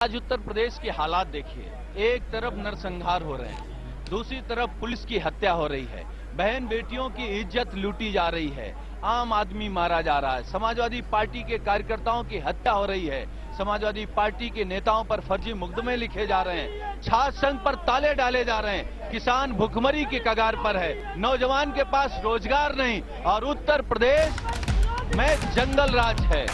आज उत्तर प्रदेश के हालात देखिए, एक तरफ नरसंहार हो रहे हैं, दूसरी तरफ पुलिस की हत्या हो रही है, बहन बेटियों की इज्जत लूटी जा रही है, आम आदमी मारा जा रहा है, समाजवादी पार्टी के कार्यकर्ताओं की हत्या हो रही है, समाजवादी पार्टी के नेताओं पर फर्जी मुकदमे लिखे जा रहे हैं, छात्र संघ पर ताले डाले जा रहे हैं, किसान भुखमरी के कगार पर है, नौजवान के पास रोजगार नहीं और उत्तर प्रदेश में जंगल राज है।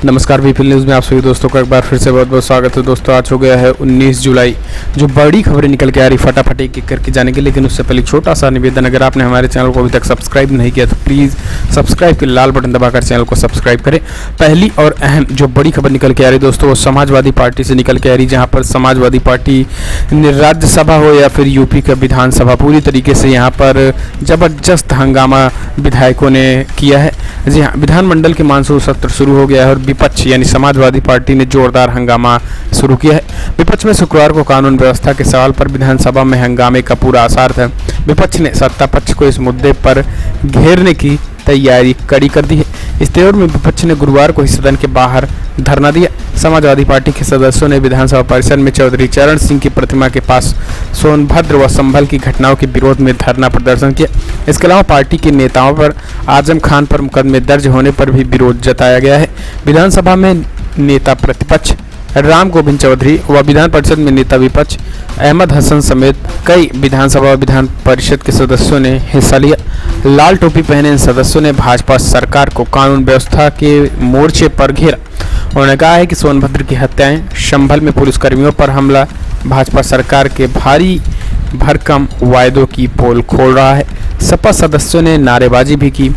नमस्कार वीपीएल न्यूज़ में आप सभी दोस्तों का एक बार फिर से बहुत बहुत स्वागत है। दोस्तों आज हो गया है 19 जुलाई, जो बड़ी खबरें निकल के आ रही फटाफट एक एक करके जानेंगे, लेकिन उससे पहले छोटा सा निवेदन, अगर आपने हमारे चैनल को अभी तक सब्सक्राइब नहीं किया तो प्लीज़ सब्सक्राइब के लाल बटन दबाकर चैनल को सब्सक्राइब करें। पहली और अहम जो बड़ी खबर निकल के आ रही दोस्तों, वो समाजवादी पार्टी से निकल के आ रही, जहाँ पर समाजवादी पार्टी राज्यसभा हो या फिर यूपी का विधानसभा, पूरी तरीके से यहाँ पर जबरदस्त हंगामा विधायकों ने किया है। जी हाँ, विधानमंडल के मानसून सत्र शुरू हो गया है और विपक्ष यानी समाजवादी पार्टी ने जोरदार हंगामा शुरू किया है। विपक्ष में शुक्रवार को कानून व्यवस्था के सवाल पर विधानसभा में हंगामे का पूरा आसार था। विपक्ष ने सत्ता पक्ष को इस मुद्दे पर घेरने की तैयारी कड़ी कर दी है। इस तेवर में विपक्ष ने गुरुवार को ही सदन के बाहर धरना दिया। समाजवादी पार्टी के सदस्यों ने विधानसभा परिसर में चौधरी चरण सिंह की प्रतिमा के पास सोनभद्र व संभल की घटनाओं के विरोध में धरना प्रदर्शन किया। इसके अलावा पार्टी के नेताओं पर आजम खान पर मुकदमे दर्ज होने पर भी विरोध जताया गया है। विधानसभा में नेता प्रतिपक्ष राम गोविंद चौधरी व विधान परिषद में नेता विपक्ष अहमद हसन समेत कई विधानसभा व विधान परिषद के सदस्यों ने हिस्सा लिया। लाल टोपी पहने इन सदस्यों ने भाजपा सरकार को कानून व्यवस्था के मोर्चे पर घेरा। उन्होंने कहा है कि सोनभद्र की हत्याएं, संभल में पुलिसकर्मियों पर हमला भाजपा सरकार के भारी भरकम वायदों की पोल खोल रहा है। सपा सदस्यों ने नारेबाजी भी की।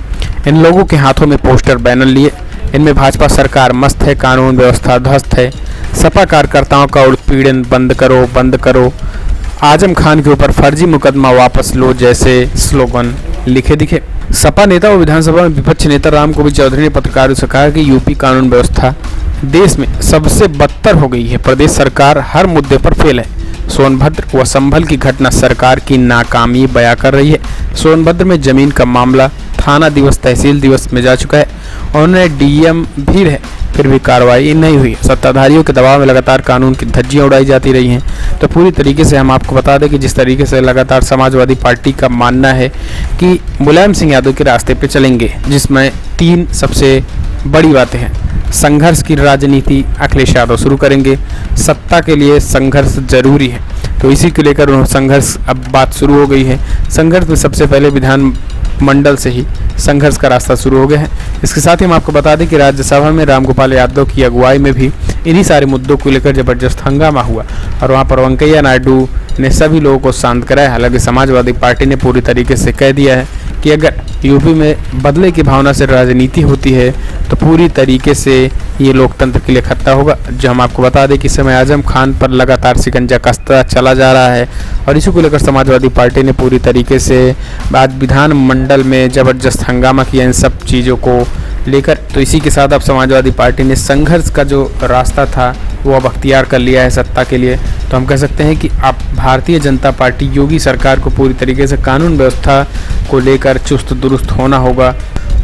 इन लोगों के हाथों में पोस्टर बैनर लिए, इनमें भाजपा सरकार मस्त है, कानून व्यवस्था ध्वस्त है, सपा कार्यकर्ताओं का उत्पीड़न बंद करो, बंद करो, आजम खान के ऊपर फर्जी मुकदमा वापस लो जैसे स्लोगन लिखे दिखे। सपा नेता व विधानसभा में विपक्ष नेता राम गोविंद चौधरी ने पत्रकारों से कहा कि यूपी कानून व्यवस्था देश में सबसे बदतर हो गई है। प्रदेश सरकार हर मुद्दे पर फेल है। सोनभद्र व संभल की घटना सरकार की नाकामी बयां कर रही है। सोनभद्र में जमीन का मामला थाना दिवस तहसील दिवस में जा चुका है। उन्होंने डीएम भी रहे, फिर भी कार्रवाई नहीं हुई। सत्ताधारियों के दबाव में लगातार कानून की धज्जियां उड़ाई जाती रही हैं। तो पूरी तरीके से हम आपको बता दें कि जिस तरीके से लगातार समाजवादी पार्टी का मानना है कि मुलायम सिंह यादव के रास्ते पे चलेंगे, जिसमें 3 सबसे बड़ी बातें हैं। संघर्ष की राजनीति अखिलेश यादव शुरू करेंगे, सत्ता के लिए संघर्ष जरूरी है, तो इसी को लेकर संघर्ष अब बात शुरू हो गई है। संघर्ष में सबसे पहले विधान मंडल से ही संघर्ष का रास्ता शुरू हो गया है। इसके साथ ही हम आपको बता दें कि राज्यसभा में रामगोपाल यादव की अगुवाई में भी इन्हीं सारे मुद्दों को लेकर जबरदस्त हंगामा हुआ और वहां पर वेंकैया नायडू ने सभी लोगों को शांत कराया। हालांकि समाजवादी पार्टी ने पूरी तरीके से कह दिया है कि अगर यूपी में बदले की भावना से राजनीति होती है तो पूरी तरीके से ये लोकतंत्र के लिए खतरा होगा। जो हम आपको बता दें कि इस समय आजम खान पर लगातार शिकंजा कसता चला जा रहा है और इसी को लेकर समाजवादी पार्टी ने पूरी तरीके से आज विधान मंडल में जबरदस्त हंगामा किया इन सब चीज़ों को लेकर। तो इसी के साथ अब समाजवादी पार्टी ने संघर्ष का जो रास्ता था वो अब अख्तियार कर लिया है सत्ता के लिए। तो हम कह सकते हैं कि अब भारतीय जनता पार्टी योगी सरकार को पूरी तरीके से कानून व्यवस्था को लेकर चुस्त दुरुस्त होना होगा,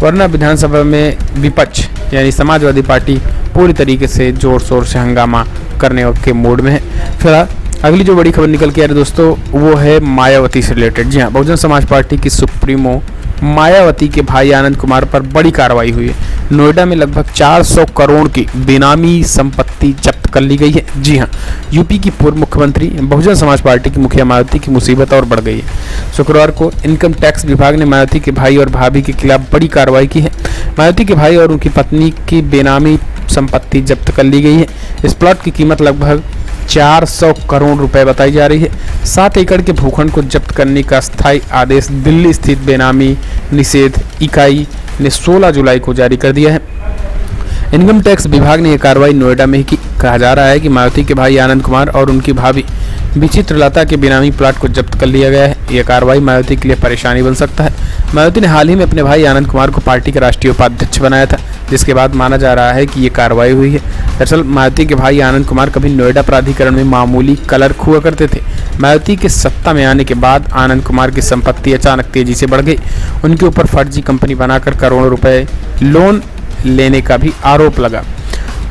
वरना विधानसभा में विपक्ष यानी समाजवादी पार्टी पूरी तरीके से जोर शोर से हंगामा करने के मूड में है। फिलहाल अगली जो बड़ी खबर निकल के आ रही दोस्तों, वो है मायावती से रिलेटेड। जी हाँ, बहुजन समाज पार्टी की सुप्रीमो मायावती के भाई आनंद कुमार पर बड़ी कार्रवाई हुई है। नोएडा में लगभग 400 करोड़ की बेनामी संपत्ति जब्त कर ली गई है। जी हाँ, यूपी की पूर्व मुख्यमंत्री बहुजन समाज पार्टी की मुखिया मायावती की मुसीबत और बढ़ गई है। शुक्रवार को इनकम टैक्स विभाग ने मायावती के भाई और भाभी के खिलाफ बड़ी कार्रवाई की है। मायावती के भाई और उनकी पत्नी की बेनामी संपत्ति जब्त कर ली गई है। इस प्लॉट की कीमत लगभग 400 करोड़ रुपए बताई जा रही है। 7 एकड़ के भूखंड को जब्त करने का स्थायी आदेश दिल्ली स्थित बेनामी निषेध इकाई ने 16 जुलाई को जारी कर दिया है। इनकम टैक्स विभाग ने यह कार्रवाई नोएडा में ही की। कहा जा रहा है कि मायावती के भाई आनंद कुमार और उनकी भाभी विचित्रलता के बेनामी प्लाट को जब्त कर लिया गया है। यह कार्रवाई मायावती के लिए परेशानी बन सकता है। मायावती ने हाल ही में अपने भाई आनंद कुमार को पार्टी का राष्ट्रीय उपाध्यक्ष बनाया था, जिसके बाद माना जा रहा है कि ये कार्रवाई हुई है। दरअसल मायावती के भाई आनंद कुमार कभी नोएडा प्राधिकरण में मामूली क्लर्क हुआ करते थे। मायावती के सत्ता में आने के बाद आनंद कुमार की संपत्ति अचानक तेजी से बढ़ गई। उनके ऊपर फर्जी कंपनी बनाकर करोड़ों रुपए लोन लेने का भी आरोप लगा।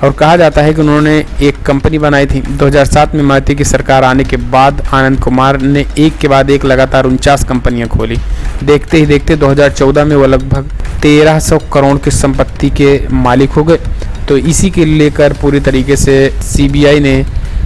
और कहा जाता है कि उन्होंने एक कंपनी बनाई थी। 2007 में मायावती की सरकार आने के बाद आनंद कुमार ने एक के बाद एक लगातार 49 कंपनियां खोली। देखते ही देखते 2014 में वो लगभग 1300 करोड़ की संपत्ति के मालिक हो गए। तो इसी के लेकर पूरी तरीके से सीबीआई ने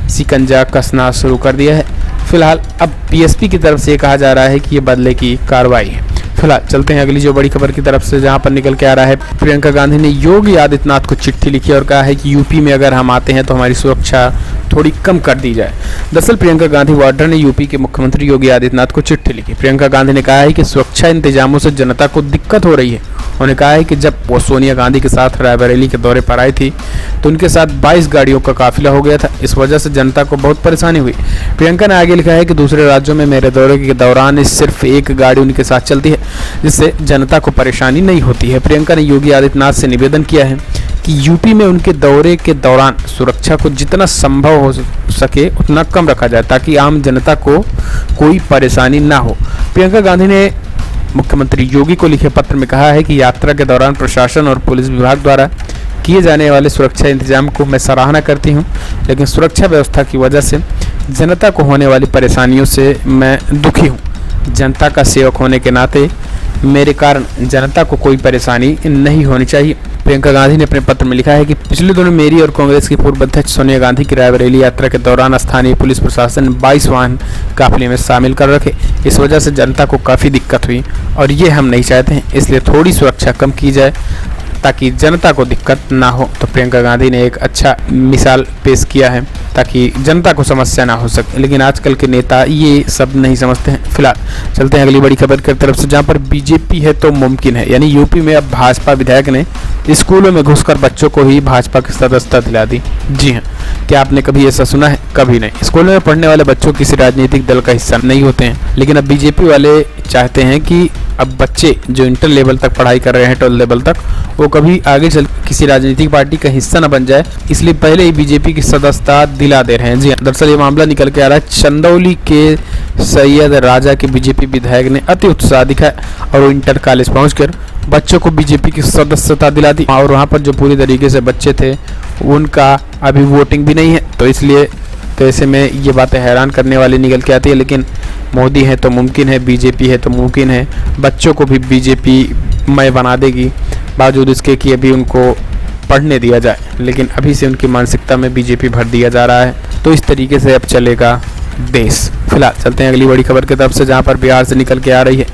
शिकंजा कसना शुरू कर दिया है। फिलहाल अब पीएसपी की तरफ से ये कहा जा रहा है कि ये बदले की कार्रवाई है। फिलहाल चलते हैं अगली जो बड़ी खबर की तरफ से, जहां पर निकल के आ रहा है प्रियंका गांधी ने योगी आदित्यनाथ को चिट्ठी लिखी और कहा है कि यूपी में अगर हम आते हैं तो हमारी सुरक्षा थोड़ी कम कर दी जाए। दरअसल प्रियंका गांधी वाड्रा ने यूपी के मुख्यमंत्री योगी आदित्यनाथ को चिट्ठी लिखी। प्रियंका गांधी ने कहा है कि सुरक्षा इंतजामों से जनता को दिक्कत हो रही है। उन्होंने कहा है कि जब वो सोनिया गांधी के साथ रायबरेली के दौरे पर आई थी तो उनके साथ 22 गाड़ियों का काफिला हो गया था। इस वजह से जनता को बहुत परेशानी हुई। प्रियंका ने आगे लिखा है कि दूसरे राज्यों में मेरे दौरे के दौरान सिर्फ एक गाड़ी उनके साथ चलती है, जिससे जनता को परेशानी नहीं होती है। प्रियंका ने योगी आदित्यनाथ से निवेदन किया है कि यूपी में उनके दौरे के दौरान सुरक्षा को जितना संभव हो सके उतना कम रखा जाए ताकि आम जनता को कोई परेशानी ना हो। प्रियंका गांधी ने मुख्यमंत्री योगी को लिखे पत्र में कहा है कि यात्रा के दौरान प्रशासन और पुलिस विभाग द्वारा किए जाने वाले सुरक्षा इंतजाम को मैं सराहना करती हूं, लेकिन सुरक्षा व्यवस्था की वजह से जनता को होने वाली परेशानियों से मैं दुखी हूं। जनता का सेवक होने के नाते मेरे कारण जनता को कोई परेशानी नहीं होनी चाहिए। प्रियंका गांधी ने अपने पत्र में लिखा है कि पिछले दिनों मेरी और कांग्रेस की पूर्व अध्यक्ष सोनिया गांधी की रायबरेली यात्रा के दौरान स्थानीय पुलिस प्रशासन 22 वाहन काफिले में शामिल कर रखे। इस वजह से जनता को काफ़ी दिक्कत हुई और ये हम नहीं चाहते हैं, इसलिए थोड़ी सुरक्षा कम की जाए ताकि जनता को दिक्कत ना हो। तो प्रियंका गांधी ने एक अच्छा मिसाल पेश किया है ताकि जनता को समस्या ना हो सके, लेकिन आजकल के नेता ये सब नहीं समझते हैं। फिलहाल चलते हैं अगली बड़ी खबर की तरफ से, जहां पर बीजेपी है तो मुमकिन है। यानी यूपी में अब भाजपा विधायक ने स्कूलों में घुसकर बच्चों को ही भाजपा की सदस्यता दिला दी। जी हाँ, क्या आपने कभी ऐसा सुना है? कभी नहीं। स्कूलों में पढ़ने वाले बच्चों किसी राजनीतिक दल का हिस्सा नहीं होते हैं, लेकिन अब बीजेपी वाले चाहते हैं कि अब बच्चे जो इंटर लेवल तक पढ़ाई कर रहे हैं, 12 लेवल तक, वो कभी आगे चल किसी राजनीतिक पार्टी का हिस्सा न बन जाए, इसलिए पहले ही बीजेपी की सदस्यता दिला दे रहे हैं। जी हाँ, दरअसल ये मामला निकल के आ रहा है चंदौली के सैयद राजा के बीजेपी विधायक ने अति उत्साह दिखाया और वो इंटर कॉलेज पहुंचकर बच्चों को बीजेपी की सदस्यता दिला दी। और वहाँ पर जो पूरी तरीके से बच्चे थे उनका अभी वोटिंग भी नहीं है, तो इसलिए तो ऐसे में ये बातें हैरान करने वाली निकल के आती है। लेकिन मोदी है तो मुमकिन है, बीजेपी है तो मुमकिन है, बच्चों को भी बीजेपी मय बना देगी, बावजूद इसके कि अभी उनको पढ़ने दिया जाए, लेकिन अभी से उनकी मानसिकता में बीजेपी भर दिया जा रहा है। तो इस तरीके से अब चलेगा देश। फिलहाल चलते हैं अगली बड़ी खबर की तरफ से, जहां पर बिहार से निकल के आ रही है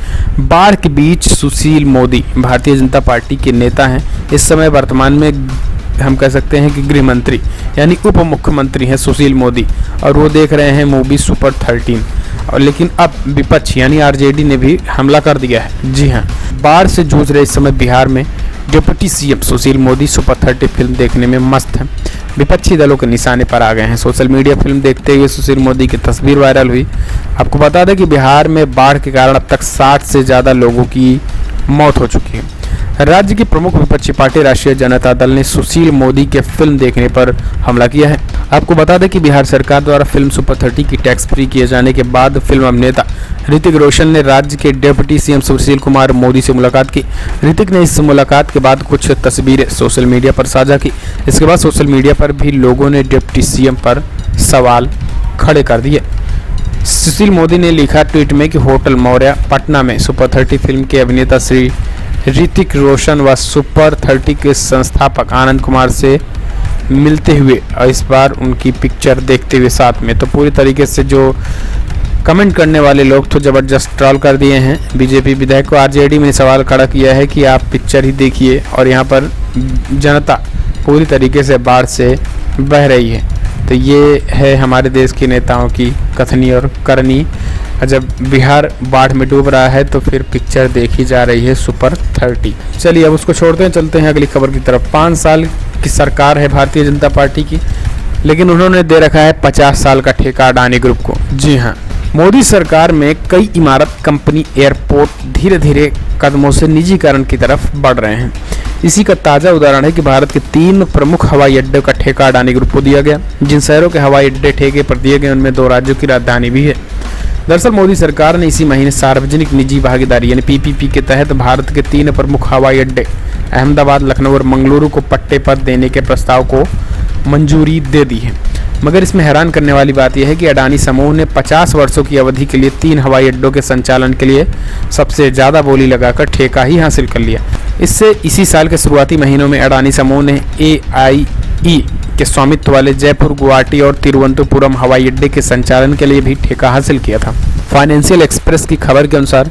बाढ़ के बीच सुशील मोदी भारतीय जनता पार्टी के नेता हैं। इस समय वर्तमान में हम कह सकते हैं कि गृह मंत्री यानी उप मुख्यमंत्री हैं सुशील मोदी, और वो देख रहे हैं मूवी सुपर 13। और लेकिन अब विपक्ष यानी आरजेडी ने भी हमला कर दिया है। जी हाँ, बाढ़ से जूझ रहे इस समय बिहार में deputy CM Sushil Modi super 30 film देखने में मस्त हैं। विपक्षी दलों के निशाने पर आ गए हैं। सोशल मीडिया फिल्म देखते हुए सुशील मोदी की तस्वीर वायरल हुई। आपको बता दें कि बिहार में बाढ़ के कारण अब तक 60 से ज़्यादा लोगों की मौत हो चुकी है। राज्य की प्रमुख विपक्षी पार्टी राष्ट्रीय जनता दल ने सुशील मोदी के फिल्म देखने पर हमला किया है। आपको बता दें कि बिहार सरकार द्वारा फिल्म सुपर 30 की टैक्स फ्री किए जाने के बाद फिल्म अभिनेता ऋतिक रोशन ने राज्य के डिप्टी सीएम सुशील कुमार मोदी से मुलाकात की। ऋतिक ने इस मुलाकात के बाद कुछ तस्वीरें सोशल मीडिया पर साझा की। इसके बाद सोशल मीडिया पर भी लोगों ने डिप्टी सीएम पर सवाल खड़े कर दिए। सुशील मोदी ने लिखा ट्वीट में कि होटल मौर्य पटना में सुपर 30 फिल्म के अभिनेता श्री ऋतिक रोशन व सुपर 30 के संस्थापक आनंद कुमार से मिलते हुए और इस बार उनकी पिक्चर देखते हुए साथ में। तो पूरी तरीके से जो कमेंट करने वाले लोग तो ज़बरदस्त ट्रोल कर दिए हैं बीजेपी विधायक को। आरजेडी में सवाल खड़ा किया है कि आप पिक्चर ही देखिए, और यहाँ पर जनता पूरी तरीके से बाढ़ से बह रही है। तो ये है हमारे देश के नेताओं की कथनी और करनी। जब बिहार बाढ़ में डूब रहा है तो फिर पिक्चर देखी जा रही है सुपर 30। चलिए अब उसको छोड़ते हैं, चलते हैं अगली खबर की तरफ। 5 साल की सरकार है भारतीय जनता पार्टी की, लेकिन उन्होंने दे रखा है 50 साल का ठेका अडानी ग्रुप को। जी हाँ, मोदी सरकार में कई इमारत, कंपनी, एयरपोर्ट धीरे धीरे कदमों से निजीकरण की तरफ बढ़ रहे हैं। इसी का ताज़ा उदाहरण है कि भारत के 3 प्रमुख हवाई अड्डों का ठेका अडानी ग्रुप को दिया गया। जिन शहरों के हवाई अड्डे ठेके पर दिए गए उनमें 2 राज्यों की राजधानी भी है। दरअसल मोदी सरकार ने इसी महीने सार्वजनिक निजी भागीदारी यानी पीपीपी के तहत भारत के 3 प्रमुख हवाई अड्डे अहमदाबाद, लखनऊ और मंगलुरु को पट्टे पर देने के प्रस्ताव को मंजूरी दे दी है। मगर इसमें हैरान करने वाली बात यह है कि अडानी समूह ने 50 वर्षों की अवधि के लिए 3 हवाई अड्डों के संचालन के लिए सबसे ज़्यादा बोली लगाकर ठेका ही हासिल कर लिया। इससे इसी साल के शुरुआती महीनों में अडानी समूह ने AIE के स्वामित्व वाले जयपुर, गुवाहाटी और तिरुवनंतपुरम हवाई अड्डे के संचालन के लिए भी ठेका हासिल किया था। फाइनेंशियल एक्सप्रेस की खबर के अनुसार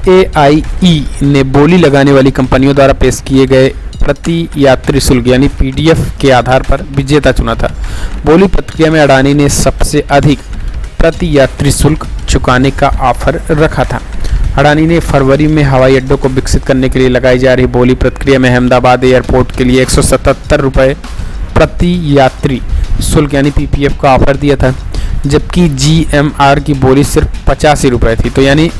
AIE ने बोली लगाने वाली कंपनियों द्वारा पेश किए गए प्रति यात्री शुल्क यानी PDF के आधार पर विजेता चुना था। बोली प्रक्रिया में अडानी ने सबसे अधिक प्रति यात्री शुल्क चुकाने का ऑफर रखा था। अडानी ने फरवरी में हवाई अड्डों को विकसित करने के लिए लगाई जा रही बोली प्रक्रिया में अहमदाबाद एयरपोर्ट के लिए 177 रुपये प्रति यात्री शुल्क यानी PPF का ऑफर दिया था, जबकि GMR की बोली सिर्फ 85 रुपये थी। तो यानी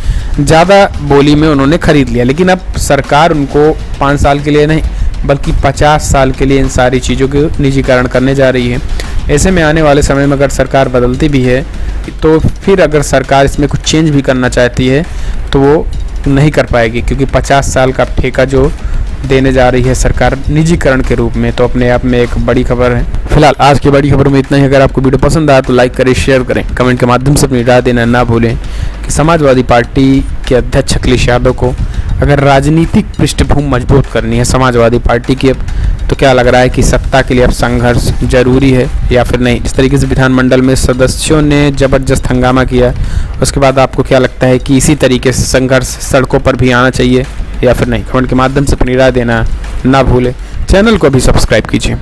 ज़्यादा बोली में उन्होंने खरीद लिया। लेकिन अब सरकार उनको 5 साल के लिए नहीं बल्कि 50 साल के लिए इन सारी चीज़ों के निजीकरण करने जा रही है। ऐसे में आने वाले समय में अगर सरकार बदलती भी है तो फिर अगर सरकार इसमें कुछ चेंज भी करना चाहती है तो वो नहीं कर पाएगी, क्योंकि 50 साल का ठेका जो देने जा रही है सरकार निजीकरण के रूप में, तो अपने आप में एक बड़ी खबर है। फिलहाल आज की बड़ी खबरों में इतना ही। अगर आपको वीडियो पसंद आया तो लाइक करें, शेयर करें, कमेंट के माध्यम से अपनी राय देना ना भूलें कि समाजवादी पार्टी के अध्यक्ष अखिलेश यादव को अगर राजनीतिक पृष्ठभूमि मजबूत करनी है समाजवादी पार्टी की, अब तो क्या लग रहा है कि सत्ता के लिए अब संघर्ष जरूरी है या फिर नहीं। जिस तरीके से विधानमंडल में सदस्यों ने जबरदस्त हंगामा किया, उसके बाद आपको क्या लगता है कि इसी तरीके से संघर्ष सड़कों पर भी आना चाहिए या फिर नहीं? कमेंट के माध्यम से अपनी राय देना ना भूलें। चैनल को भी सब्सक्राइब कीजिए।